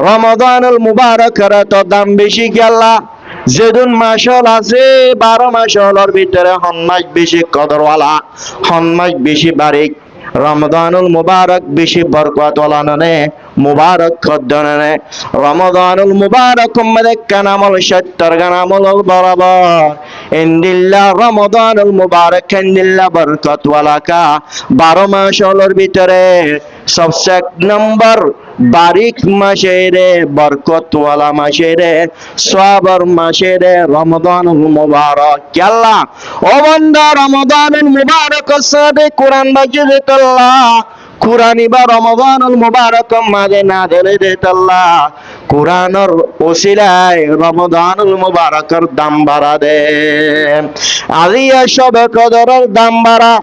রমাদানুল মুবারকের তো দাম বেশি কি আল্লাহ? যেদিন মাসল আছে 12 মাসলের ভিতরে হন মাস বেশি কদরওয়ালা, হন মাস বেশি বারিক। রমাদানুল মুবারক বেশি বরকত ওয়ালা নে, মুবারক খদ্দনে। রমাদানুল মুবারক মধ্যে কানামল 70 গানামল বরাবর। ইন্দিল্লাহ রমাদানুল মুবারক ইন্দিল্লাহ বরকত ওয়ালা কা 12 মাসলের ভিতরে সবচেয়ে এক নম্বর বারিক মাসে রে, বরকতওয়ালা মাসে রে, সওয়াবের মাসে রে রমাদানুল মুবারক। আল্লাহ ও বান্দা রমাদানুল মুবারক সাথে কোরআন বাজিয়ে আল্লাহ, কুরআনি বা রমাদানুল মুবারক মাঝে না দিলে দিত আল্লাহ, কুরআনের ওসিলায় রমাদানুল মুবারকের দাম বাড়া দে। আলিয়া সবে কদরের দাম বাড়া,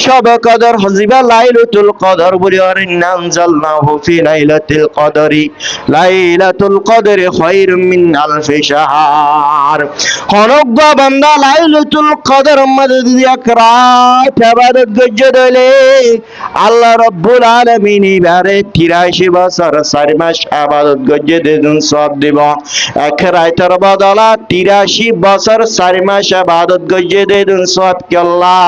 শবে কদর হজিবা লাইলাতুল কদর বলি আনজালনাহু ফি লাইলাতুল কদরি, লাইলাতুল কদরি খায়রুম মিন আলফি শাহর। হনগ্য বান্দা লাইলাতুল কদর মধ্যে যদি এক রাত ইবাদত গজ্জে দিলে আল্লাহ রাব্বুল আলামিন এবারে 83 বছর 4 মাস ইবাদত গজ্জে দিন সওয়াব দিব। এক রাতের বদলা 83 বছর 4 মাস ইবাদত গজ্জে দিন সওয়াব কি আল্লাহ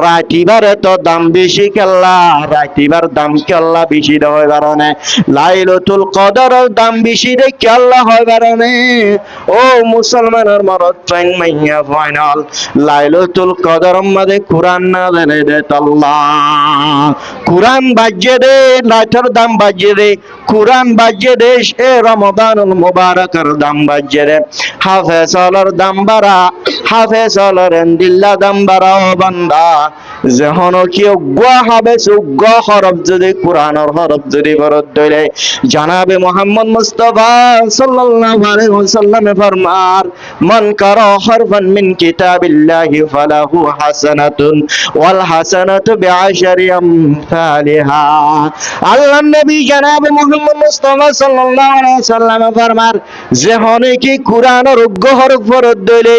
রাতিবারে তো দাম বেশি কেল্লা, রাতিবার দাম কেল্লা বেশি হয় কারণে লাইলাতুল কদরের দাম বেশি রে কেল্লা হয় কারণে ও মুসলমানের মরদ ফাইন মাইয়া ফাইনাল লাইলাতুল কদর মধ্যে কুরআন না দেনে দে আল্লাহ, কুরআন বাজিয়ে দে, রাতের দাম বাজিয়ে দে, কুরআন বাজিয়ে দে, এ রমাদানুল মুবারকের দাম বাজিয়ে দে। হাফেজর দাম বাড়া, হাফেজর দিল্লা দাম বাড়া ও বান্দা যখন কি উগ্গা হবে উগ্গা হরফ যদি কোরআনের হরফ যদি বরদ দইলে জানাবে মুহাম্মদ মুস্তাফা সাল্লাল্লাহু আলাইহি ওয়াসাল্লাম ফরমার মান কারা হরফান মিন কিতাবিল্লাহি ফালাহু হাসানাতুন ওয়াল হাসানাতু বিআশরি আমসালিহা। আল্লাহর নবী জানাবে মুহাম্মদ মুস্তাফা সাল্লাল্লাহু আলাইহি ওয়াসাল্লাম ফরমার যখন কি কোরআনের উগ্গা হরফ বরদ দইলে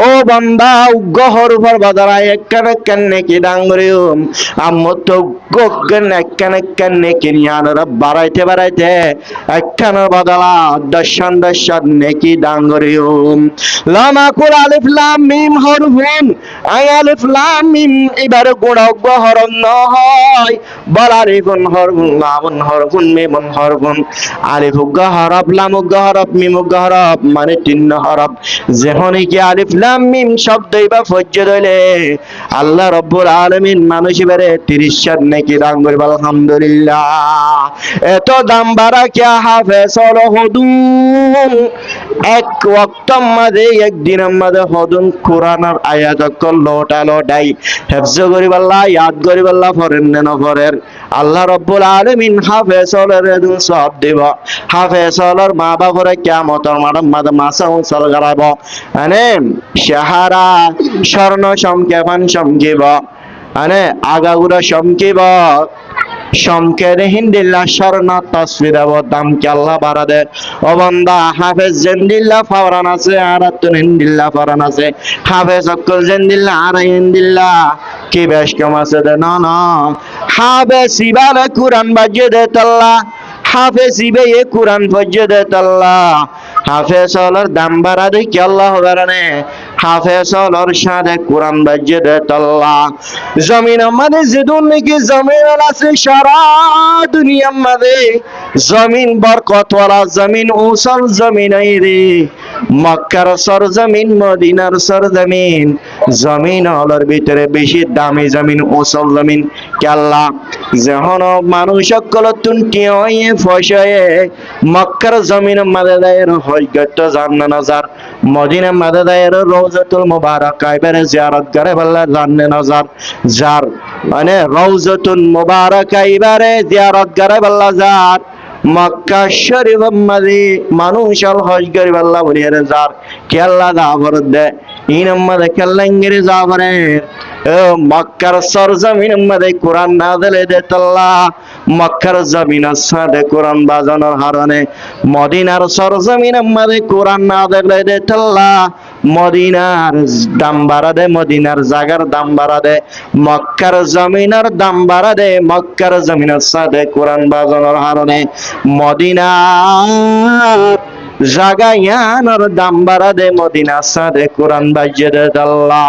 ও বান্দা উগ্গা হরফের বদলা একখান কান্নে কি ডাঙ্গরিউম আমত গগন একখান নেকি নিয়ানর বাড়াইতে বাড়াইতে একখানের বদলা দশান নেকি ডাঙ্গরিউম। লামা কুল আলিফ লাম মিম হরফুন, আই আলিফ লাম মিম এবারে গোড়া উগ্গা হরফ নহয়, বল আলিফুন হরফুন লামুন হরফুন মিমুন হরফুন। আলিফ উগ্গা হরফ, লাম উগ্গা হরফ, মিম উগ্গা হরফ মানে 3 হরফ। যখন কি আলিফ লাম মিম শব্দই বা ফজ্জে দইলে আল্লাহ রাব্বুল আলামিন মানুষ বেরে 30 নেকি দান করবে আলহামদুলিল্লাহ। এত দাম বাড়া কে হাফেজ হলো হদুন এক ওয়াক্ত মাঝে একদিনের মাঝে হদুন কোরআনের আয়াত লোটা লোটাই হেফজ করি আল্লাহ ইয়াদ করি আল্লাহ ফরেন না ফরের আল্লাহ রাব্বুল আলামিন হাফেজ হলের দুন সব দেব। হাফেজ হলের মা বাপরে কিয়ামতের মাঠে মাসা উসল করাব, মানে সাহারা স্বর্ণ সংকেপন সংকিব, মানে আগাগুড়া সংকিব সংকের হিন্দিল্লা স্বর্ণ তসবির দাম কে আল্লাহ বাড়া দে। ও বান্দা হাফেজ জেন্দিল্লা ফাওরান আছে আর তুন হিন্দিল্লা ফাওরান আছে, হাফেজ অক্কল জেন্দিল্লা আর হিন্দিল্লা কি বেশ কম আছে দে না না। হাফেজ ইবালে কুরআন বাজিয়ে দে আল্লাহ, হাফেজ ইবে এ কুরআন বাজিয়ে দে আল্লাহ। হাফেজ হলার দাম বাড়া দে কি আল্লাহ বাড়ানে, হাফেজ হলার সাথে কোরআন বাজিয়ে দে আল্লাহ। জমিন আমাদের যেদুন নাকি জমিন আছে সারা দুনিয়া আমাদের জমিন বরকতওয়ালা জমিন উসল জমিন রে, মক্কার সরজমিন মদিনার সরজমিন জমিন হলার ভিতরে বেশি দামি জমিন উসল জমিন কে আল্লাহ। যখন মানুষ সকল তুনটি হয়ে ফসয়ে মক্কার জমিন মাদে দায়ের হজগত জান্না নজার, মদিনা মাদে দায়ের রওজাতুল মুবারাক এবারে জিয়ারত করে বললে জান্নে নজার, যার মানে রওজাতুল মুবারাক এবারে জিয়ারত করে বললে যার মক্কা শরীফ মাঝে মানুষ আল হজ করি আল্লাহ বলিয়ে যার কে আল্লাহ দাবর দে ইন আমাদের কেল্লাঙ্গিরি যাবরে মক্কার সরজমিন মধ্যে কোরআন নাযিল হয়েছে আল্লাহ। মক্কার জমিনের সাথে কোরআন বাজানোর হারণে মদিনার সরজমিন মধ্যে কোরআন নাযিল হয়েছে আল্লাহ। মদিনার দাম বাড়া দে, মদিনার জাগার দাম বাড়া দে, মক্কার জমিনের দাম বাড়া দে, মক্কার জমিনের সাথে কোরআন বাজানোর হারণে মদিনার জাগায়ানোর দাম বাড়া দে, মদিনার সাথে কোরআন বাজিয়ে দে আল্লাহ।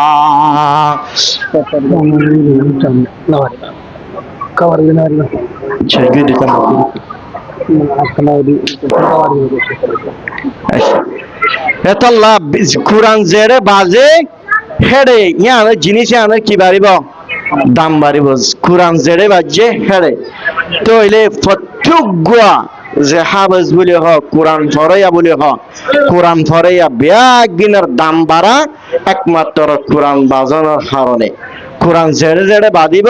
কোরআন জেরে বাজে হেড়ে ইয়ার জিনিস আনার কি বাড়িব, দাম বাড়িব। কোরআন জেরে বাজে হেড়ে তো হইলে প্রত্যেক যে হাফেজ বলে হোক, কোরআন ফরাইয়া বলে হোক, কোরআন ফরাইয়া ব্যাগ দিনের দাম বাড়া একমাত্র কোরআন বাজানোর কারণে। কোরআন জেড়ে জেড়ে বাঁধিব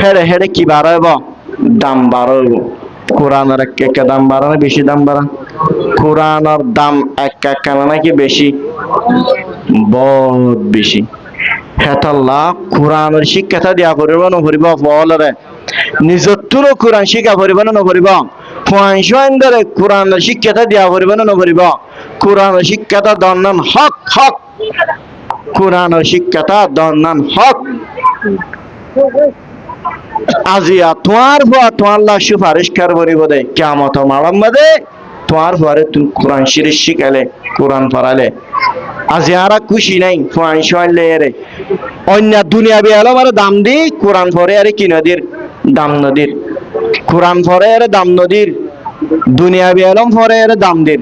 হেড়ে হেড়ে কি বাড়াইব, দাম বাড়াইব। কোরআনের এক দাম বাড়া না বেশি দাম বাড়া? কোরআনের দাম এক নাকি বেশি, বহুত বেশি। হেতাল্লাহ কোরআনের শিক্ষাটা দিয়া পড়িব নপড়িব ফলরে নিজের তুলো কোরআন শিক্ষা পড়িব না নপড়িব, ধরে কোরআনের শিক্ষাটা দিয়া পড়িব না নপড়িব। কোরআনের শিক্ষাটা দন্নান হক হক, কোরআনের শিক্ষাটা দন্নান হক। আজিয়া তোমার ভুয়া তোমার লাশ সুপারিশকার করিব দে কিয়ামত মালাম বাদে, তোমার ভুয়ারে তুমি কোরআন শরীফ শিখালে, কোরআন পড়ালে। আজি আর খুশি নাই কোরআন শিখাইলে রে অন্য দুনিয়া বিয়ালো মারে দাম দি, কোরআন পড়ে আরে কি নদীর দাম নদীর, কোরআন পড়ে আরে দাম নদীর, দুনিয়া বিয়ালম পড়ে আরে দাম দির।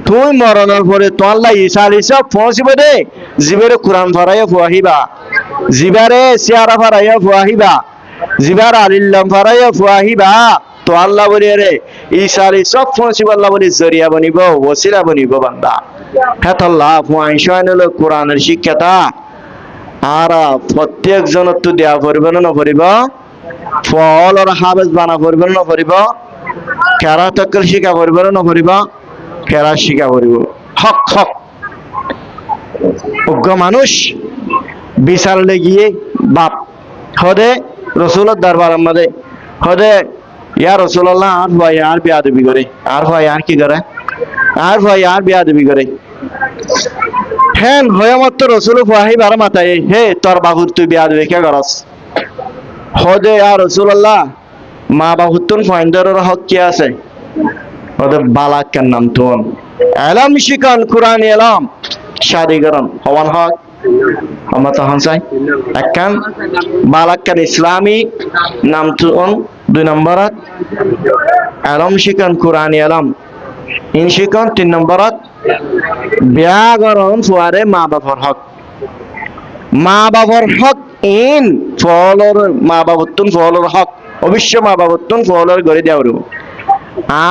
তুই মরণের পরে তোমার লাই ইসাল হিসাব পৌঁছিব দে, জীবেরে কোরআন পড়াইয়া ফুয়াহিবা, জিবারে সিয়ারা পড়াইয়া ফুয়াহিবা, জিবার আলিল্লাম পড়াইয়া ফুয়াহিবা। তো আল্লাহ বলি রে ঈসা সব পৌঁছিব, আল্লাহ বলি জরিয়া বনিব, ওসিলা বনিব বান্দা। হেতাল্লাহ ফুয়াইশাইনল কোরআনের শিক্ষাটা আর প্রত্যেক জনের তো দেয়া পড়িব না নপড়িব, ফলর হাবেজ বানা পড়িব না নপড়িব, কেরা তক্কল শিখা পড়িব না নপড়িব, কেরা শিখা পড়িব হক হক। অজ্ঞ মানুষ বিচার লেগিয়ে বাপ হদে রসুলের দরবার আমাদের হদে ইয়া রসুল্লাহ আর ভাই আর বেয়াদবি করে, আর ভাই আর কি করে, আর ভাই আর বেয়াদবি করে। হ্যাঁ হয়ে মাত্র রসুল ফাহি বার মাথায় হে তোর বাহুর তুই বেয়াদবি কে করস, হদে আর রসুল্লাহ মা বাহুর তুন ফাইন্দারের হক কি আছে, হদে বালাকের নাম তুন এলাম শিকান কোরআন এলাম শাদি করন হওয়ান হক আমরা তখন চাই একখান বালাক্কান ইসলামী নাম তুন। 2 নম্বরত এলম শিকান কোরআন এলম ইন শিকান। 3 নম্বরত ব্যাকরণ ফুয়ারে মা বাবার হক, মা বাবার হক ইন ফলর মা বাবতুন ফলর হক অবশ্য মা বাবতুন ফলর করে দেওয়া।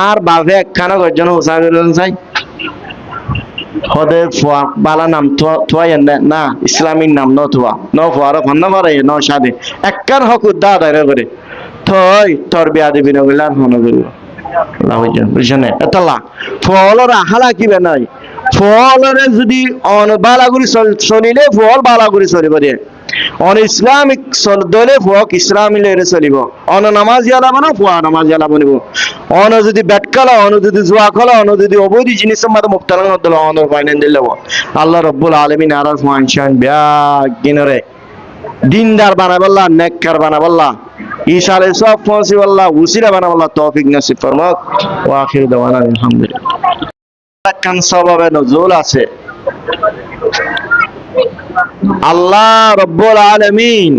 আর বাপে একখানা গর্জন হোসা করলেন চাই হদে ফুয়া বালা নাম থুয়াই না ইসলামিক নাম ন থুয়া ন ফুয়ার ফান্না পারে ন সাদে একখান হক উদ্দা আদায় করে থই তোর বিয়া দিবি না বলে আর মনে করব বুঝছেন এতলা ফলর আহালা কিবে নাই, ফলরে যদি বালাগুড়ি চলিলে ফল বালাগুড়ি চলিব দিয়ে, অন ইসলামিক দলে ফক ইসলামী লেরে চলিব, অন নামাজ ইয়ালাব না ফুয়া নামাজ ইয়ালাব নিব, অন যদি বেট খেলা, অন যদি জুয়া খেলা, অন যদি অবৈধ জিনিসের মধ্যে মুক্তার দিল অনর ফাইনাল দিল। আল্লাহ রব্বুল আলমিন আর ফাইনশান ব্যাগ গিনরে দিনদার বানাবল্লা, নেককার বানাবল্লা, ইশারে সব পৌঁছিবল্লা, উসিরা বানাবল্লা তৌফিক নসিব ফরমাক। ওয়া আখিরু দাওয়ানা আলহামদুলিল্লাহ। কান সবাবে নজুল আছে আল্লাহ রব্বুল আলামিন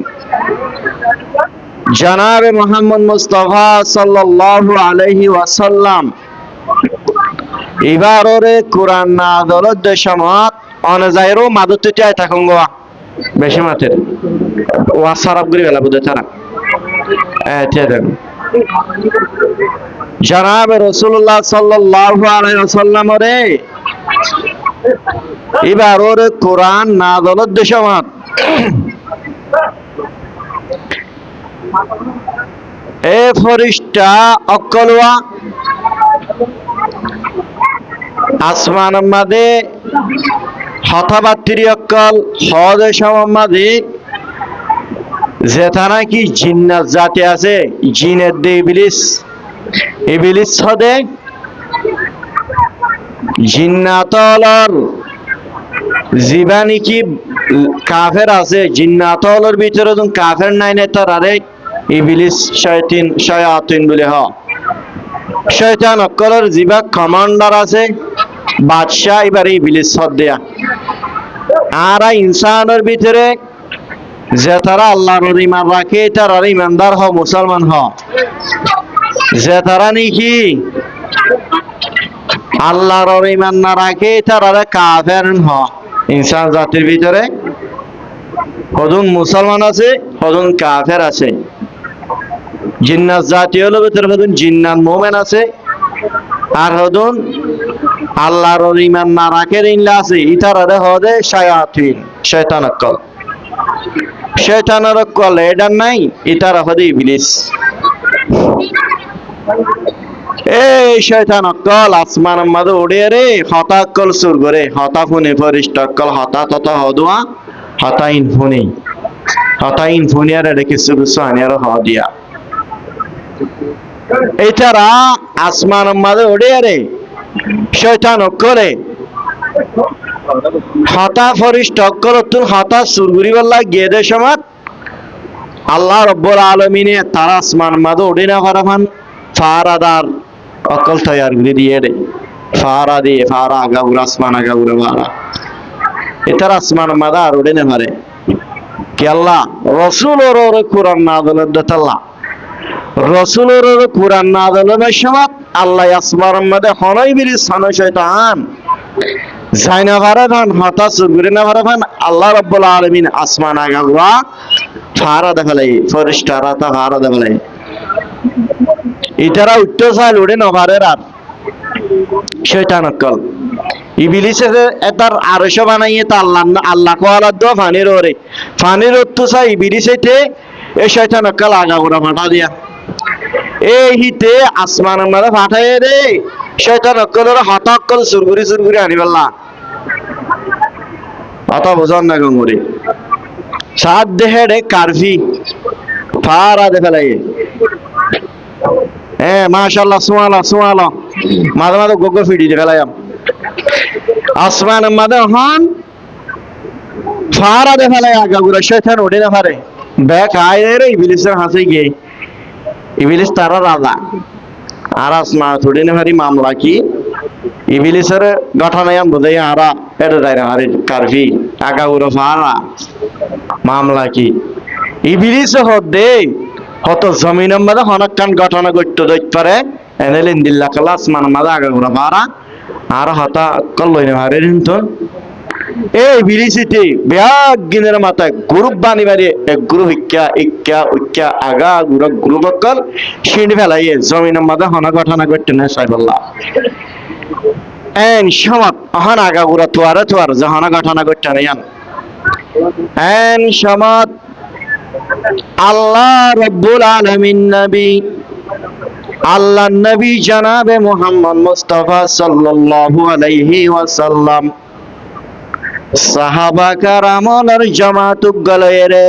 জনাবে মুহাম্মদ মুস্তাফা সাল্লাল্লাহু আলাইহি ওয়াসাল্লাম এবারে কোরআন নাযিলের দেশমত অনজাইরো মাদতে চাই থাকুঙ্গা বেশি মাতের ওয়াসারাব গরি বেলা বুঝে তারা এতেন জনাবে রাসূলুল্লাহ সাল্লাল্লাহু আলাইহি ওয়াসাল্লাম রে এবার ওর কোরআন নাযিলের দেশমত এ ফেরেশতা অকলওয়া আসমানের মাঝে হতাবাত্রি অকল হদে সমাজে যেটা নাকি জিন্নাত জাতি আছে, জিনের দে ইবলিস, ইবলিস হদে জিন্নাতলর জিবা নাকি কাফের আছে জিন্নাত হলের ভিতরে যখন কাফের নাই না তারারে ইবলিস শয়াতিন বলে শয়তান অকলের জিবা কমান্ডার আছে বাদশাহ এবারে ইবলিস সদ দেয়া আর ইনসানের ভিতরে যে তারা আল্লাহর ঈমান রাখে তারা ঈমানদার মুসলমান যে তারা নাকি আল্লাহর ঈমান না রাখে তারা কাফের ইনসান জাতির ভিতরে কজন মুসলমান আছে কজন কাফের আছে জিন্নাত জাতি হলো ভিতরে কজন জিন্নাত মুমিন আছে আর কজন আল্লাহর ঈমান না রাখে ইনলা আছে ইতারা হদে শায়াতিন শয়তান অকল শয়তানের অকল এটা নাই ইতারা হদে ইবলিস এই শয়তান অকল আসমানের মাঝে উড়ে রে হতা অকল সুর করে হতা ফুনে ফরিষ্ট অকল হতা তত হদুয়া হতাইন ফুনি আর এটা কিছু কিছু আনি আর দিয়া এটারা আসমানের মাঝে উড়ে রে শয়তান অকলে হতা ফরিষ্ট অকল তুন হতা সুরগুরি বল্লা গিয়ে দে সমাজ আল্লাহ রব্বুল আলামিনে তারা আসমানের মাঝে উড়ে না ফারাফান ফারাদার অকল তৈয়ার করে দিয়ে রে ফারা দিয়ে ফারা আগাউরা আসমান আগাউরা ফারা এটার আসমান মাদা আর উড়ে না পারে কি আল্লাহ রসুল ওর কোরআন না দলের দতাল্লাহ রসুল ওর কোরআন না দলের সময় আল্লাহ আসমান মাদে হনই বিরি সানো শয়তান জাইনা পারে ভান হতাশ ঘুরে না পারে ভান আল্লাহ রাব্বুল আলামিন আসমান আগাউরা ফারা দেখালাই ফরিস্তারা তা ফারা দেখালাই ইতারা উঠতে চাইল উড়ে নভারের আর শয়তান অকল ইবলিসে এটার আরশ বানাইয়ে তা আল্লাহ কোয়ালা দো ফানির ওরে ফানির তো চাই ইবলিসেতে এই শয়তান অকল আগা গোড়া ফাটা দিয়া এই হিতে আসমানের মাঝে ফাটাই রে শয়তান অকলের হাত অকল সুরগুরি আনি পাল্লা অত বোঝন না গঙ্গুরি সাত দেহে রে কারফি ফারা দেখে লাগে মাশাআল্লাহ সুবহানাল্লাহ মাঝে মাঝে গোগো ফিডি ফেলাইম আসমানের মাঝে হন ফারা দে ফেলাই আগাগুড়া শয়তান ওঠে না পারে ব্যাক আয় রে ইবলিসের হাসে গিয়ে ইবলিস তারা রাজা আর আসমা থোড়ে না পারি মামলা কি ইবলিসের গঠনায়াম বুঝাই আরা এটা যাই না হারি কারফি আগাগুড়া ফারা মামলা কি ইবলিস হদে হত জমিনের মাঝে হনকান ঘটনা ঘটতে দইতে পারে এনেল ইন্দিল্লা কালা আসমান মাঝে আগাগুড়া ফারা আর হতা কল্লই না হারে হিন্তন এই বিরিসিতে ব্যাগ গিনের মাথায় গ্রুপ বানি বাড়ি এক গ্রুপ ইক্কা আগা গ্রুপ অকল সিঁড়ি ফেলাইয়ে জমিনের মাঝে হনা ঘটনা ঘটতে না সাইবল্লাহ এন সমাত হন আগা গুড়া তোয়ারে যে হনা ঘটনা ঘটতে না এন সমাত আল্লাহ রব্বুল আলামিন নবী আল্লাহ নবী জনাবে মুহাম্মদ মুস্তাফা সাল্লাল্লাহু আলাইহি ওয়াসাল্লাম সাহাবা কারামর জামাত গলয়ে রে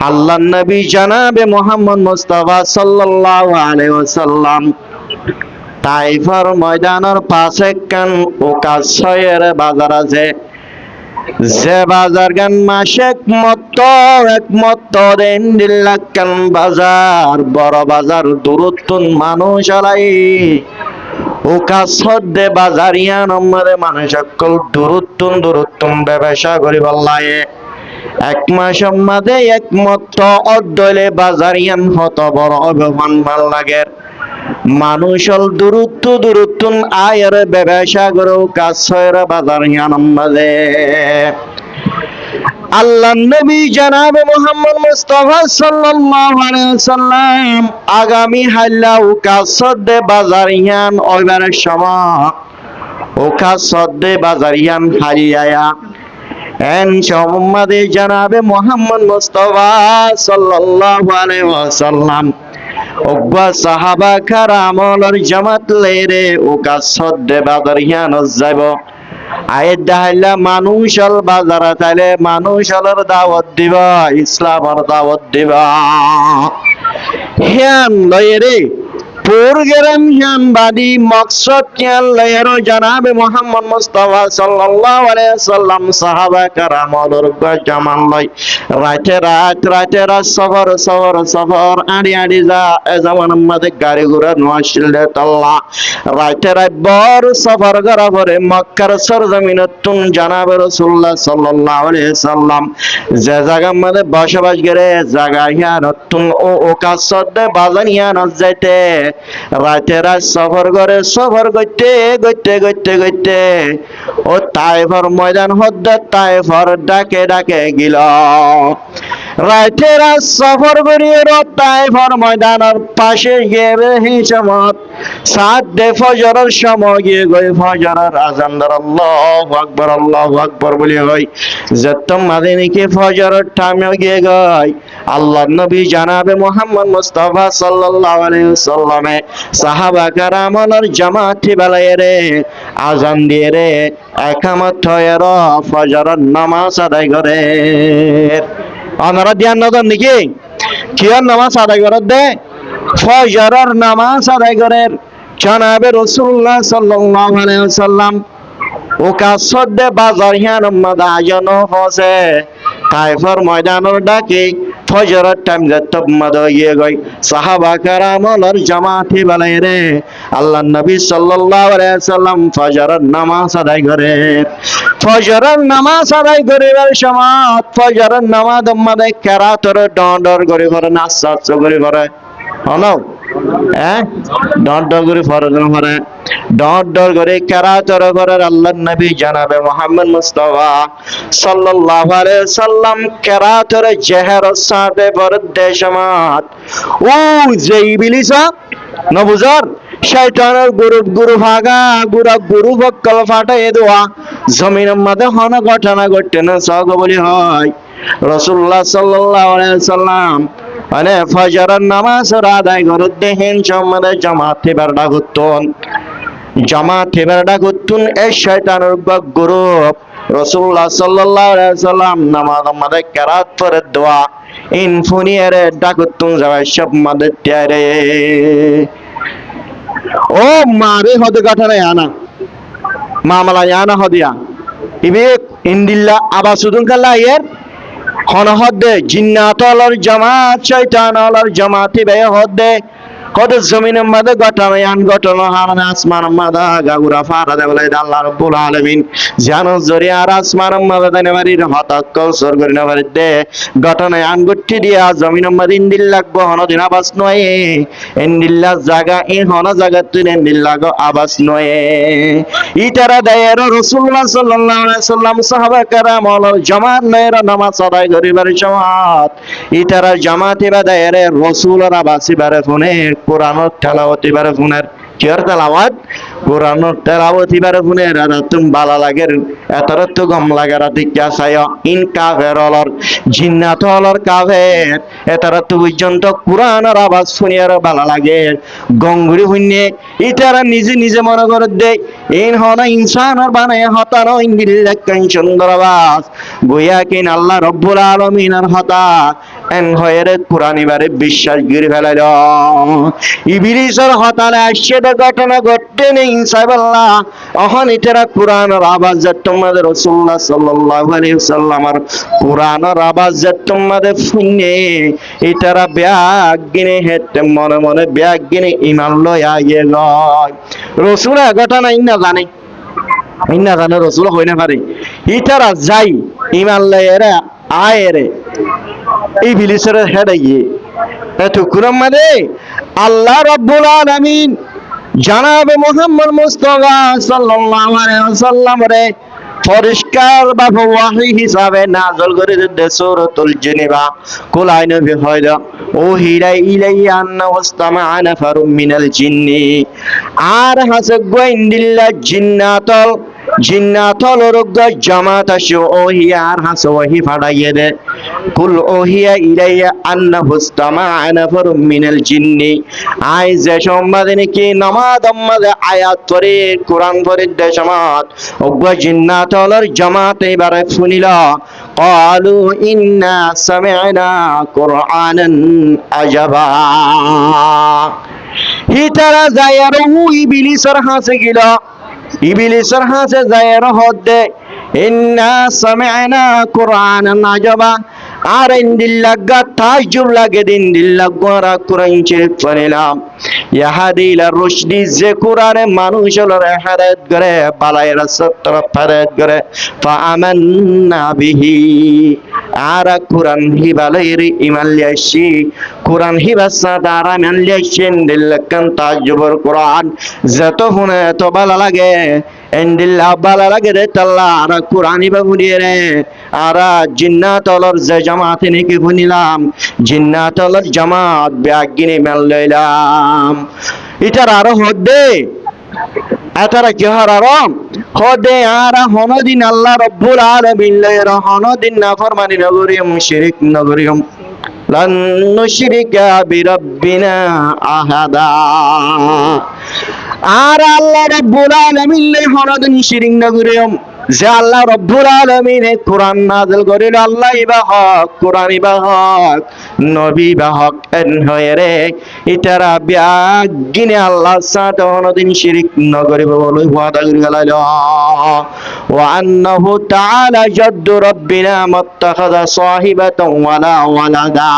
আল্লাহ নবী জনাবে মুহাম্মদ মুস্তাফা সাল্লাল্লাহু আলাইহি ওয়াসাল্লাম তাইফার ময়দানের পাশে কান ওকাশয়ের বাজার আছে যে বাজার গান মাসে একমত দেন দিল্লাকান বাজার বড় বাজার দূরত্বন মানুষ আলাই ওকা সদ্দে বাজারিয়ান আমারে মানুষ সকল দূরত্বন ব্যবসা করি বললায়ে এক মাস মাঝে একমত অদ্দলে বাজারিয়ান হত বড় অভিমান ভাল লাগে মানুষল দূরত্বন আয়ের ব্যবসা করো কাজ ছয়রা বাজারিয়ান মাঝে আল্লাহ নবী জনাবে মুহাম্মদ মুস্তাফা সাল্লাল্লাহু আলাইহি ওয়াসাল্লাম আগামী হাল্লা ওকা সদ্দে বাজারিয়ান ওইবারের সময় ওকা সদ্দে বাজারিয়ান হারিয়া এন সম্মাদে জনাবে মুহাম্মদ মুস্তাফা সাল্লাল্লাহু আলাইহি ওয়াসাল্লাম ওগবা সাহাবা কারামর জামাত লেরে ওকা সদ্দে বাজারিয়ান যাইব আয়ের দাহাইলা মানুষল বাজারে তাইলে মানুষলের দাওয়াত দিবা ইসলামের দাওয়াত দিবা হিয়ান লয়ে রে প্রোগ্রাম জানবাদী মকসদ আল্লাহর জনাবে মুহাম্মদ মুস্তাফা সাল্লাল্লাহু আলাইহি ওয়াসাল্লাম সাহাবা কেরামদের জামান লই রাতে রাত সফর আড়ি যা এ জামানের মধ্যে গাড়ি ঘোড়া নশিলে তাল্লা রাতে রাত বড় সফর করা পরে মক্কার সরজমিনতুন জনাবে রাসূলুল্লাহ সাল্লাল্লাহু আলাইহি ওয়াসাল্লাম যে জায়গার মধ্যে বসবাস করে জায়গা হিয়ানতুন ও কাসদে বাজানিয়ান যাইতে রাতে রাত সফর করতে ও তাইফর ময়দান হদ্দে তাইফর ডাকে গিল রাতে রাত সফর করিয়ে তাইফর ময়দানের পাশে গিয়ে হিসামত সাত দে ফজরের সময় গিয়ে গই ফজরের আজান দর আল্লাহু আকবার বলি গই যতম মাদিনীকে ফজরের টাইমে গিয়ে গই আল্লাহর নবী জনাবে মুহাম্মদ মুস্তাফা সাল্লাল্লাহু আলাইহি ওয়াসাল্লামে সাহাবা কেরামনের জামাতি বেলায় রে আজান দিয়ে রে একামত হয়ে ফজরের নামাজ আদায় করে আমরা ধ্যান নদন নাকি কিয়ার নামাজ আদায় করে দে ফজরের নামাজ আদায় করে জনাবে রাসূলুল্লাহ সাল্লাল্লাহু আলাইহি ওয়াসাল্লাম ও কাসদে বাজার হিয়ান মাদায়ন হোসে তাইফর ময়দানের ডাকে ফজরের টাইম যতব মদ ইয়ে গই সাহাবা কেরামনের জামাতি বেলায় রে আল্লাহর নবী সাল্লাল্লাহু আলাইহি ওয়াসাল্লাম ফজরের নামাজ আদায় করে ফজরের নামাজ আদায় করিবার সময় ফজরের নামাজ মধ্যে কেরাতর ডর করে নাচ করে হলো ডর করে কেরাতর করে আল্লাহর নবী জনাবে মুহাম্মদ মুস্তাফা সাল্লাল্লাহু আলাইহি ওয়াসাল্লাম কেরাতর জেহের সাথে বরদে সমাত ও যে ইবলিস নবুজার শয়তানের গুরু ভাগা গুরু বক্কল ফাটায় দোয়া জমিনের মধ্যে হন ঘটনা ঘটে না সগ বলি হয় রাসূলুল্লাহ সাল্লাল্লাহু আলাইহি ওয়াসাল্লাম মানে ফজরের নামাজ আদায় করতে হেন সম্মানে জামাতে বেরডা করতুন এই শয়তানের গ্রুপ রাসূলুল্লাহ সাল্লাল্লাহু আলাইহি ওয়াসাল্লাম নামাজ মধ্যে কেরাত পড়ে দোয়া ইনফুনিয়ারে ডাকুতুন যাওয়া সব মধ্যে তিয়ারে ও মারে হদে ঘটনা আনা মামলা আনা হদিয়া ইবে ইন্দিল্লা আবাসুদুন কাল্লা এর হন হদে জিন্নাতলর জামাত শয়তানলর জামাতি বে হদে কত জমিনের মধ্যে ঘটনা হারানে আসমানের মধ্যে গাগুরা ফারা দেবলে আল্লাহ রাব্বুল আলামিন জানো জরিয়া আর আসমানের মধ্যে দেনবারি হঠাৎ কৌসর করে নেবারি দে ঘটনা গঠি দিয়া জমিনের মধ্যে ইন্দিল লাগবো হন দিন আবাস নয় ইন্দিল্লা জায়গা হন জায়গা তুই ইন্দিল্লা গো আবাস নয় ইতারা দেয়ের রাসূলুল্লাহ সাল্লাল্লাহু আলাইহি ওয়াসাল্লাম সাহাবা কেরামল জামাত নয়ের নামাজ আদায় করিবার সময় ইতারা জামাতে বা দেয়ের রাসূলের আবাসি বারে ফোনে কোরআনের তেলাওয়াত এবারে ফোনের কিয়ার তেলাওয়াত কোরআনের তেলাওয়াত এবারে ফোনের আর তুমি ভালো লাগের এতর তো গম লাগে রাতে কিয়া চাই ইন কাফের অলর জিন্নাত অলর কাফের এতর তো পর্যন্ত কোরআনের আওয়াজ শুনিয়ার ভালো লাগে গঙ্গুরি শুনে ইতারা নিজে মনে করে দে ইন হনা ইনসানের বানায় হতানো ইন্দিল্লাহ কান সুন্দর আওয়াজ গোয়া কিন আল্লাহ রব্বুল আলামিনের হতা এন হয়ের কোরআন এবারে বিশ্বাস গিরে ফেলাইল ইবলিসের হতালে আসছে ঘটনা ঘটতে নেই ইনসাইবাল্লাহ অহন ইতারা কোরআনের আওয়াজ তোমাদের রাসূলুল্লাহ সাল্লাল্লাহু আলাইহি ওয়াসাল্লামের কোরআনের আওয়াজ তোমাদের শুনে ইতারা ব্যাগ গিনে হেতে মনে ব্যাগ গিনে ঈমান লয়া গিয়ে গয় রাসূল ঘটনা ইন্না জানে রাসূল হই না পারে ইতারা যাই ঈমান লয়া আয়েরে ইবলিসের হেডে গিয়ে এত কুরআন মানে আল্লাহ রাব্বুল আলামিন জনাবে মুহাম্মদ মুস্তাফা সাল্লাল্লাহু আলাইহি ওয়াসাল্লাম রে পরিষ্কার ভাবে ওয়াহী হিসাবে নাযিল করে দিতে সূরাতুল জিনিবা কুলাই নবী হয়দা ও হিরাই ইলাইয়া আন্না ওয়াসতামা'a নাফারুম মিনাল জিন্নি আর হাসে গোয়েন্দিল্লা জিন্নাতল রোগ জামাত আসো ওহিয়ার হাসো ওহি ফাড়াইয়ে দে কুল ওহিয়া ইলাইয়া আন্না ওয়াসতামা'a নাফারুম মিনাল জিন্নি আই যে সম্মাদে নাকি নামাজ আম্মাদে আয়াত পড়ে কোরআন পড়ে দে জামাত ওগো জিন্নাতলর জামাত এবারে শুনিল ক্বালু ইন্না সামি'না কুরআনান আজাবা হিতারা যায়ার ইবিলিসের হাসে গিল ইবিলিসের হাসে যায়ার হদ্দে ইন্না সামি'না কুরআনান আজাবা আর ইন্দিল্লাগা তাজ্জুব লাগে দিল্লাগরা কুরআন শরীফ পড়িলাম ইয়াহাদি ইলা রুশদি যে কুরআনে মানুষের হেদায়েত করে বালাই রাস্তার তরফ হেদায়েত করে ফাআমান্না বিহি আর কুরআন হিবালের ইমান লিয়াসি কুরআন হিবাসা দ্বারা ইমান লিয়াসেন দিল্লাকান তাজ্জুবর কুরআন যত শুনে তো ভালো লাগে এন্দিল্লা ভালো লাগে রে তাল্লা আর কুরআনি বাবুলিয়ে রে আর জিন্নাতলর যে জামাতে নাকি শুনিলাম জিন্নাতলর জামাত ব্যাগিনি মেল লইলাম এটার আরো হদ্দে এটারা কি হারাম হদে আর হনদিন আল্লাহ রব্বুল আলামিন এর হনদিন নাফরমানি নগরিয়ম শিরক নগরিয়ম লান নুশরিকা বিরাব্বিনা আহাদা আর আল্লাহ রব্বুল আলামিন হনদিন শিরক নগরিয়ম যে আল্লাহ রব্বুল আলামিন কোরআন নাযিল করিল আল্লাহ ইবা হক কোরআন ইবা হক নবী বা হক এন হয়ে রে ইতারা বিয়াগিনে আল্লাহ সাথে কোনদিন শিরক নগরিব বলে ওয়াদা করে গেল ওয়া আন্নাহু তাআলা জাদ্দু রাব্বিনা মাত্তাখাযা সাহিবাতান ওয়ালা ওয়ালাদা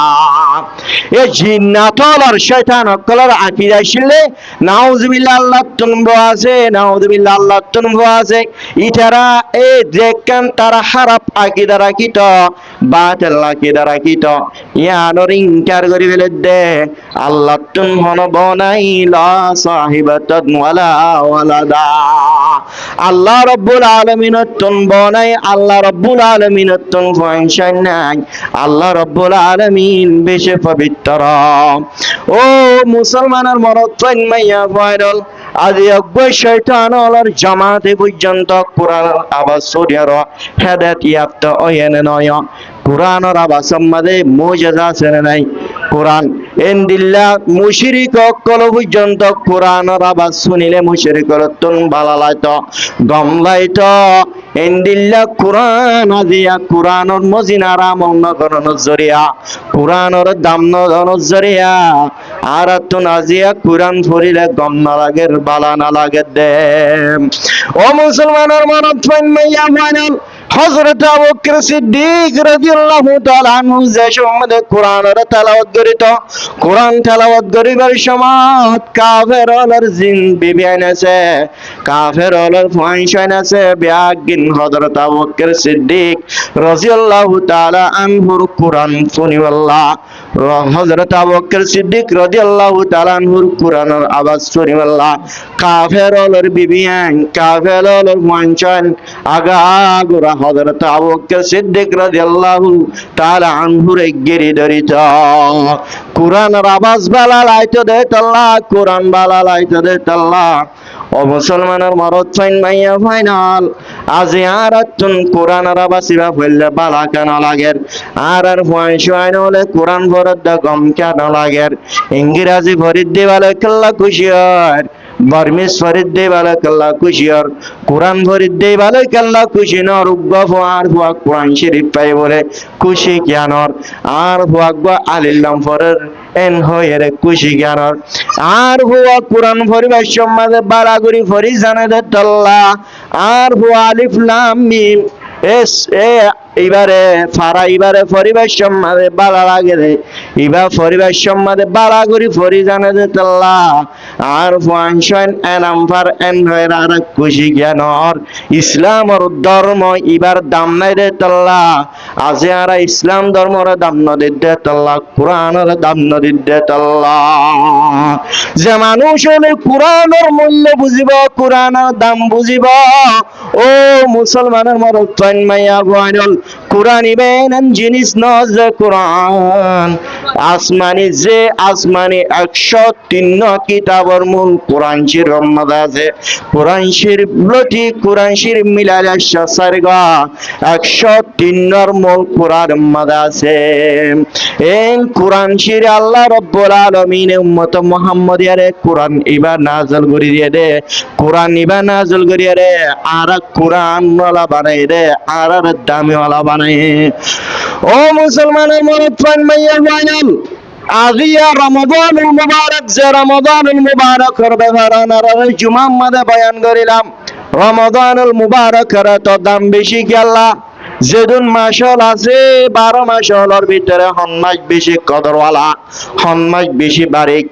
এ জিন্নাতল আর শয়তান অকলর আকীদা ছিলে নাউযুবিল্লাহ আল্লাহ তুনব আছে নাউযুবিল্লাহ আল্লাহ তুনব আছে ইতারা এ দেখেন তারা খারাপ আকীদা রাখিত বাতিল আকীদা রাখিত ইয়ানোর ইনকার করি ফেলে দে আল্লাহ তুন হন বনাই লা সাহিবাতান ওয়ালা ওয়ালাদা আল্লাহ রাব্বুল আলামিন তুন বনাই আল্লাহ রাব্বুল আলামিন তুন ফাইনশান নাই আল্লাহ রাব্বুল আলামিন বেশে পবিত্র ও মুসলমানের মরদ ফাইন মাইয়া ভাইরাল আজ একবার শয়তান আলার জামাতে পর্যন্ত কোরআন আবাস সরিয়ার হেদায়েত ইয়াফত ওয়েনে নয় কোরআনের আবাস মধ্যে মুজিজা আছে নাই কোরআন এন্দিল্লা মুশরিক কল পর্যন্ত কোরআনের আবাস শুনিলে মুশরিকর তুন ভালো লাইতো গম লাইতো এন্দিল্লা কোরআন আজিয়া কোরআনের মজিনার আমল নগরনের জরিয়া কোরআনের দাম নগরনের জরিয়া আর তুন আজিয়া কোরআন পড়িলে গম না লাগে বালা না লাগে দে ও মুসলমানের মনত ফাইন মাইয়া ফাইনাল হযরত আবু বকর সিদ্দিক রাদিয়াল্লাহু তাআলা আনহু যে সময় কোরআনের তেলাওয়াত করিত কোরআন তেলাওয়াত করিবার সময় কাফেরদের জিন বিবিয়ান আছে কাফেরদের ফাইশান আছে বিয়াগিন হযরত আবু বকর সিদ্দিক রাদিয়াল্লাহু তাআলা আনহুর কোরআন শুনিওয়াল্লাহ হযরত আবু বকর সিদ্দিক রাদিয়াল্লাহু তাআলা আনহুর কোরআনের আওয়াজ শুনিওয়াল্লাহ কাফেরদের বিবিয়ান কাফেরদের ফাইশান আগা গোরা হযরত আবু বকর সিদ্দিক রাদিয়াল্লাহু তাআলা আনহুর গিরি ধরিত কোরআনের আওয়াজ বালা লাইতো দে আল্লাহ কোরআন বালা লাইতো দে আল্লাহ ও মুসলমানের মরদ ফাইন মাইয়া ফাইনাল আজ আর তুন কোরআনের আওয়াজ ইবা হইলে বালা কেন লাগে আর ফাইন হলে কোরআন ভরত দা গম কেন লাগে ইংরেজি ভরিত দিবালে কেল্লা খুশি হয় বর্মিস ফরিদ দে বালা কাল্লা খুশিয়ার কোরআন ফরিদ দে বালা কাল্লা খুশি নর উগ্গা ফুয়ার ফুয়া কোরআন শরীফ পাই বলে খুশি জ্ঞানর আর ফুয়াগ্বা আলিল্লাম ফরের এন হয়েরে খুশি জ্ঞানর আর ফুয়া কোরআন ফরিবার সম্মাদে বালাগুড়ি ফরি জানে দে তল্লা আর ফুয়া আলিফ লাম মিম এস এ এবারে ফারা এবারে পরিবার সম্মাদে বালা লাগে রে এবার পরিবার সম্মাদে বালা করি ফরি জানে যে তাল্লা আর ফাংশন এনাম ফার এন হয়ের আর খুশি জ্ঞানর ইসলামর ধর্ম এবার দাম নাই রে তাল্লা আজি আর ইসলাম ধর্মর দাম নদী দে তাল্লা কোরআনের দাম নদী দে তাল্লা যে মানুষ হলে কোরআনের মূল্য বুঝিব কোরআনের দাম বুঝিব ও মুসলমানের মরদ ফাইন মাইয়া ফাইনাল কোরআন ইবেন জিনিস নজ কোরআন আসমানি যে আসমানি 103 কিতাবের মূল কোরআন শরীফ মধ্যে আছে কোরআন শরীফ লটি কোরআন শরীফ মিলালে সারগা 103 এর মূল কোরআন মধ্যে আছে এই কোরআন শরীফ আল্লাহ রাব্বুল আলামিন উম্মত মুহাম্মাদিয়ারে কোরআন ইবা নাযিল করি দিয়ে দে কোরআন ইবা নাযিল করি রে আর কোরআন ওয়ালা বানাই দে আর দামি ওয়ালা বানাই ও মুসলমানের মরদ ফান মাইয়া ফাইনাল আজিয়া রমাদানুল মুবারক যে রমাদানুল মুবারকের ব্যাপারে আমরা জুমার মধ্যে বয়ান করিলাম রমাদানুল মুবারকের তো দাম বেশি কি আল্লাহ যেদিন মাসল আছে 12 মাসলের ভিতরে হন্মাস বেশি কদরওয়ালা হন্মাস বেশি বারিক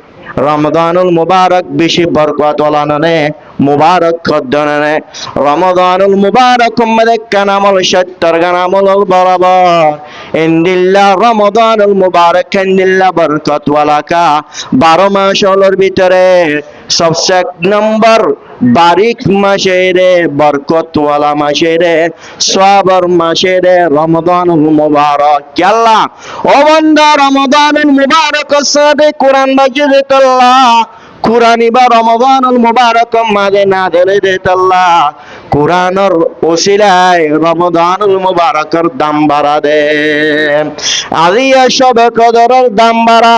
রমাদানুল মুবারক বেশি বরকত ওয়ালা নে মুবারক খদ্দনে রমাদানুল মুবারক মধ্যে কানামল 70 গানামল বরাবর ইন্দিল্লাহ রমাদানুল মুবারক ইন্দিল্লাহ বরকত ওয়ালা কা 12 মাসলের ভিতরে সবচেয়ে এক নম্বর বারিক মাসে রে বরকত ওয়ালা মাসে রে সওয়াবের মাসে রে রমাদানুল মুবারক আল্লাহ ও বান্দা রমাদানুল মুবারক সাথে কোরআন বাজিয়ে আল্লাহ কুরআনি বা রমাদানুল মুবারক মাঝে না ধরে দিত আল্লাহ কুরআনের ওসিলায় রমাদানুল মুবারকের দাম বাড়া দে আজিয়া সবে কদরের দাম বাড়া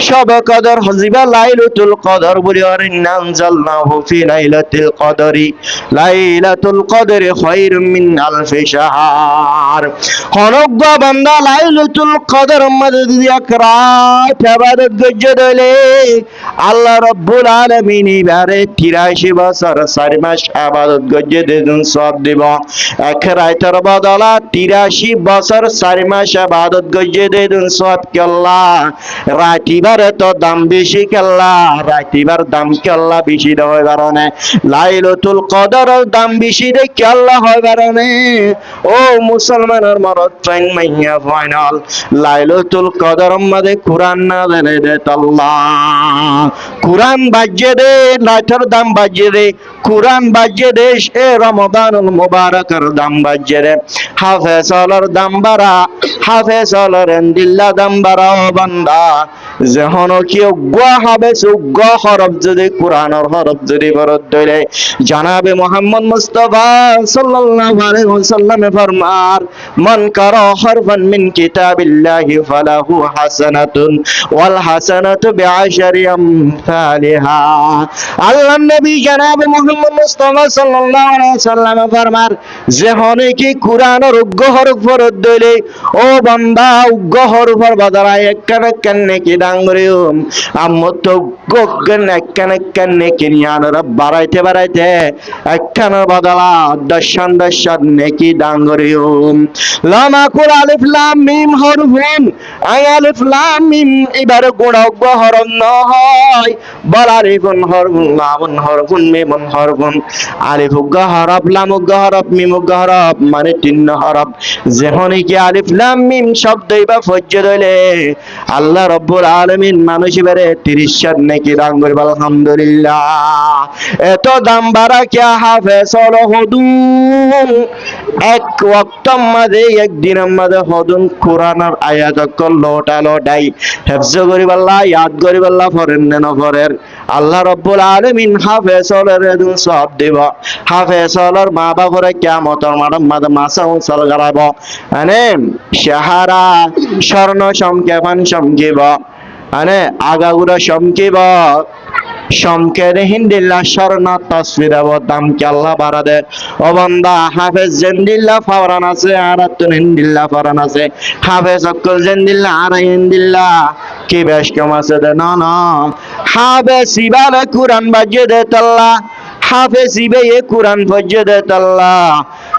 সবে কদর হজিবা লাইলাতুল কদর বলি আনজালনাহু ফি লাইলাতুল কদরি লাইলাতুল কদরি খায়রুম মিন আলফি শাহর হনগ্য বান্দা লাইলাতুল কদর মধ্যে যদি এক রাত ইবাদত গজ্জ দলে আল্লাহ রাব্বুল আলামিন এবারে 83 বছর 4 মাস ইবাদত গজ্জ দেন সব দিব এক রাতের বদলা 83 বছর 4 মাস ইবাদত গজ্জ দেন সব কি আল্লাহ রাতিবারে তো দাম বেশি কি আল্লাহ রাতিবার দাম কি আল্লাহ বেশি হয় কারণে লাইলাতুল কদরের দাম বেশি রে কি আল্লাহ হয় কারণে ও মুসলমানের মরদ ট্রেন মাইয়া ফাইনাল লাইলাতুল কদর মধ্যে কুরআন না দেনে দে আল্লাহ কুরআন বাজিয়ে দে রাতের দাম বাজিয়ে দে কুরআন বাজিয়ে দে এ রমাদানুল মুবারকের দাম বাজিয়ে দে হাফেজর দাম বাড়া হাফেজর ইনদিল্লাহ দাম বাড়া ও বান্দা যখন কি গুয়া হবে সুগ্গা হরফ যদি কুরআনের হরফ যদি বরদ দইলে জনাবে মুহাম্মদ মুস্তাফা সাল্লাল্লাহু আলাইহি ওয়াসাল্লাম ফরমার মান কারা হরফান মিন কিতাবিল্লাহি ফালাহু হাসানাতুন ওয়াল হাসানাতু বিআশরি আমসালিহা আল্লাহ নবী জনাবে মুহাম্মদ মুস্তাফা সাল্লাল্লাহু আলাইহি ওয়াসাল্লাম ফরমার যখন কি কুরআনের উগ্গ হরফ বরদ দইলে ও বান্দা উগ্গ হরফের বদলা একখান কান্নে কি ডাঙ্গরিউম আমত গগন একখান নেকি নিয়ানরা বাড়াইতে বাড়াইতে একখানের বদলা দশান নেকি ডাঙ্গরিউম লামা কুল আলিফ লাম মিম হরফুন আই আলিফ লাম মিম এবারে গোড়া উগ্গ হরফ নহয় বল আলিফুন হরফুন লামুন হরফুন মিমুন হরফুন আলিফ উগ্গ হরফ লাম উগ্গ হরফ মিম উগ্গ হরফ মানে 3 হরফ যখন কি আলিফ লাম মিম শব্দই বা ফজ্জ দইলে আল্লাহ রাব্বুল আলামিন মানুষ বেরে 30 নেকি দান করবে আলহামদুলিল্লাহ এত দাম বাড়া কি হাফেজ হদুন এক ওয়াক্ত মধ্যে একদিনের মধ্যে হদুন কোরআনের আয়াত লোটা লোটাই হেফজ করিব আল্লাহ ইয়াদ করিব আল্লাহ ফরেন না ফরের আল্লাহ রাব্বুল আলামিন হাফেজের দুন সব দিব হাফেজের মা বাপরে কিয়ামতের মাঠে মাসা উসল করাব মানে সাহারা স্বর্ণ সংকেপন সংকিব মানে আগাগুড়া সংকিব সংকের হিন্দিল্লা স্বর্ণ তসবির দাম কি আল্লাহ বাড়া দে ও বান্দা হাফেজ জেন্দিল্লা ফাওরান আছে আর তুন হিন্দিল্লা ফাওরান আছে হাফেজ অকল জেন্দিল্লা আর হিন্দিল্লা কি বেশ কম আছে দে না না হাফেজ ইবালে কুরআন বাজিয়ে দে আল্লাহ হাফেজ ইবে এ কুরআন বাজিয়ে দে আল্লাহ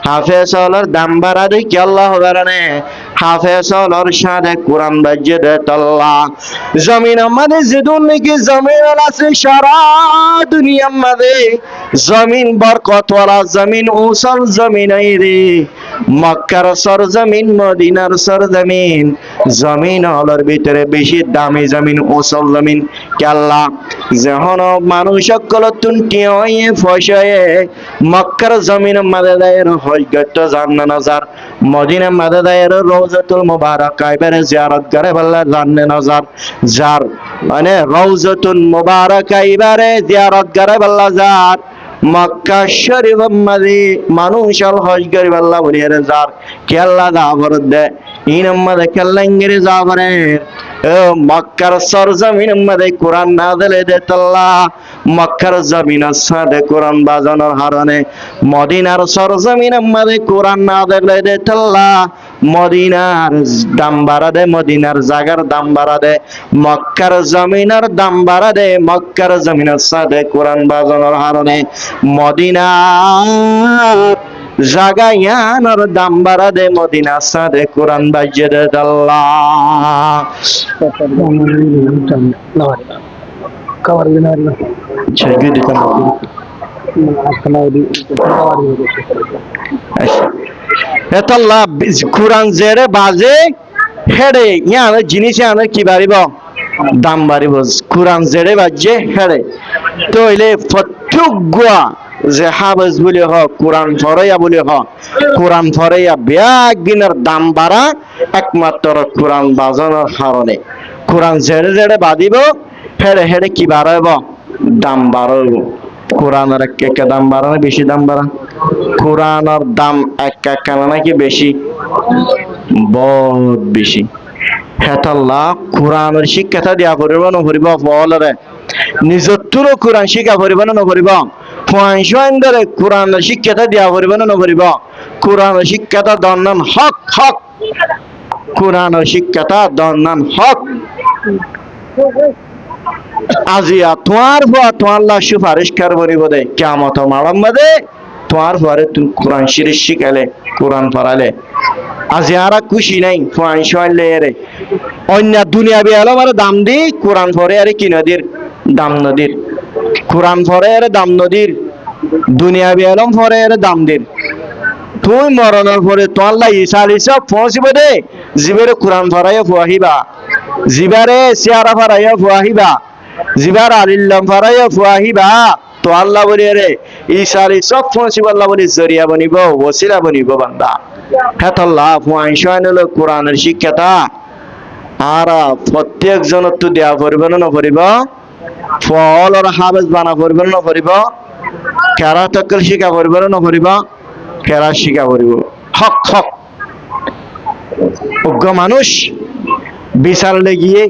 হাফেজ হলার দাম বাড়া দে কি আল্লাহ বাড়ানে হাফেজ হলার সাথে কোরআন বাজিয়ে দে আল্লাহ জমিন আমাদের যেদুন নাকি জমিন আছে সারা দুনিয়া আমাদের জমিন বরকত ওয়ালা জমিন উসল জমিন আই রে মক্কার সরজমিন মদিনার সরজমিন জমিন হলার ভিতরে বেশি দামি জমিন উসল জমিন কি আল্লাহ যখন মানুষ সকল তুনটি হয়ে ফসয়ে মক্কার জমিন মাদে দায়ের হজগত জান্না নজর মদিনা মাদে দায়ের রওজাতুল মুবারাক এবারে জিয়ারত করে বললে জান্নে নজর যার মানে রওজাতুল মুবারাক এবারে জিয়ারত করে বললে যার মক্কা শরীফ মাঝে মানুষ আল হজ করে বললা বলিয়ে যার কে আল্লাহ দাবর দে ইন আমাদের কেল্লাঙ্গিরি যাবরে মক্কার সরজমিন মধ্যে কোরআন নাযিল দেতাল্লাহ মক্কার জমিনের সাথে কোরআন বাজানোর হারণে মদিনার সরজমিন মধ্যে কোরআন নাযিল দেতাল্লাহ মদিনার দাম বাড়া দে, মদিনার জাগার দাম বাড়া দে, মক্কার জমিনের দাম বাড়া দে, মক্কার জমিনের সাথে কোরআন বাজানোর হারণে মদিনার জাগায়ানোর দাম বাড়া দে, মদিনার সাথে কোরআন বাজিয়ে দে আল্লাহ। কোরআন জেরে বাজে হেড়ে ইয়ার জিনিস আনার কি বাড়িব, দাম বাড়িব। কোরআন জেরে বাজে হেড়ে তো হইলে প্রত্যেক গুয়া যে হাবেজ বলি হোক, কোরআন ফরাইয়া বলি হোক, কোরআন ফরাইয়া ব্যাগ দিনের দাম বাড়া একমাত্র কোরআন বাজানোর কারণে। কোরআন জেড়ে জেড়ে বাঁধিব হেড়ে হেড়ে কি বাড়াইব, দাম বাড়াইব। কোরআনের এক দাম বাড়া না বেশি দাম বাড়া? কোরআনের দাম এক নাকি বেশি? বহুত বেশি। হেতাল্লাহ কোরআনের শিক্ষাটা দিয়া পড়িব না পড়িব ফলরে নিজের তুলো কোরআন শিক্ষা পড়িব না পড়িব ধরে কোরআনের শিক্ষাটা দিয়া পড়িব না পড়িব। কোরআনের শিক্ষাটা দন্নান হক হক, কোরআনের শিক্ষাটা দন্নান হক। আজিয়া তোমার ভুয়া তোমার লা সুপারিশ করবি বোধে কিয়ামত মারাম বাদে তোমার ভুয়ারে তুমি কোরআন শরীফ শিখালে, কোরআন পড়ালে। আজি আর খুশি নাই কোরআন শিখাইলে রে অন্য দুনিয়া বিয়ালো মারে দাম দি, কোরআন পড়ে আরে কি নদীর দাম নদীর, কোরআন পড়ে আরে দাম নদীর, দুনিয়া বিয়ালম পড়ে আরে দাম দির। তুই মরণের পরে তোমার লা ইসাল হিসাব পৌঁছিব দে, জিবেরে কোরআন পড়াইয়া ফুয়াহিবা, জিবারে সিয়ারা পড়াইয়া ফুয়াহিবা, জিবার আলিল্লাম পড়াইয়া ফুয়াহিবা। তো আল্লাহ বলি রে ঈসার সব পৌঁছিব, আল্লাহ বলি জরিয়া বনিব, ওসিলা বনিব বান্দা। হেতাল্লাহ ফুয়াইশান হলো কোরআনের শিক্ষাটা। আর প্রত্যেক জনের তো দেয়া পড়িব না নপড়িব, ফলর হাবেজ বানা পড়িব না নপড়িব, কেরা তকল শিখা পড়িব না নপড়িব, কেরা শিখা পড়িব হক হক। অজ্ঞ মানুষ বিচার লেগিয়ে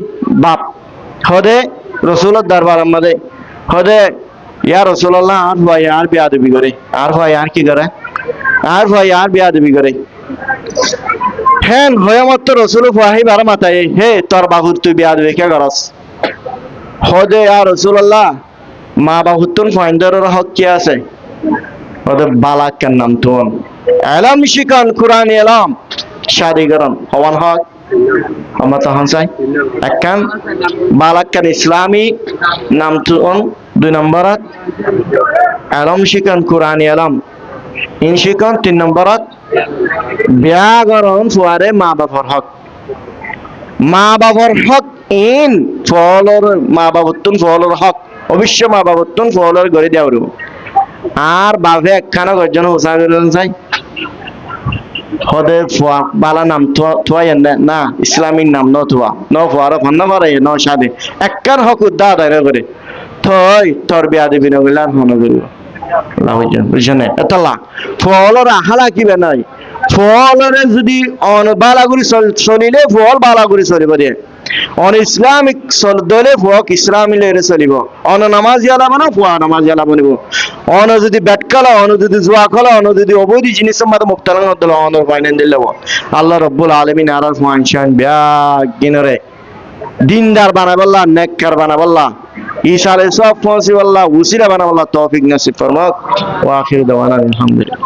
বাপ হদে রসুলের দরবার আমাদের হদে ইয়া রসুল্লাহ আর ভাই আর বেয়াদবি করে, আর ভাই আর কি করে, আর ভাই আর বেয়াদবি করে। হ্যাঁ হয়ে মত রসুল ফাহি বার মাথায় হে তোর বাহুর তুই বেয়াদবি কে করস? হদে আর রসুল্লাহ মা বাহুর তুন ফাইন্দারের হক কি আছে? হদে বালাকের নাম তুন এলাম শিকান কোরআন এলাম শাদি করন হওয়ান হক আমরা তখন চাই একখান বালাক্কান ইসলামী নাম তুন। 2 নম্বরত এলম শিকান কোরআন এলম ইন শিকান। 3 নম্বরত ব্যাকরণ ফুয়ারে মা বাবার হক, মা বাবার হক ইন ফলর মা বাবতুন ফলর হক অবশ্য মা বাবতুন ফলর করে দেওয়ার। আর বাপে একখানা গর্জন হোসা করেন চাই হদে ফুয়া বালা নাম থুয়াই না ইসলামিক নাম ন থুয়া ন ফুয়ার ফান্না পারে ন সাদে একখান হক উদ্দা আদায় করে থই তোর বিয়া দিবি না বলে আর মনে করব বুঝছেন? এতলা ফলর আহালা কিবে নাই, ফলরে যদি বালাগুড়ি চলিলে ফল বালাগুড়ি চলিব দিয়ে, অন ইসলামিক দলে ফক ইসলামিলে চলিব, অন নামাজ ইয়ালাব না ফুয়া নামাজ ইয়ালাব নিব, অন যদি বেট খেলা, অন যদি জুয়া খেলা, অন যদি অবৈধ জিনিসের মধ্যে মুক্তাল দিল, অন ফাইনাল দিল। আল্লাহ রব্বুল আলমিন আর ফাইনশান ব্যাগ গিনরে দিনদার বানাবল্লা, নেককার বানাবল্লা, ঈসা আলাইহিস সব পৌঁছিবল্লা, উসিলা বানাবল্লা তৌফিক নসিব ফরমাক। ওয়া আখিরু দাওয়ানা আলহামদুলিল্লাহ।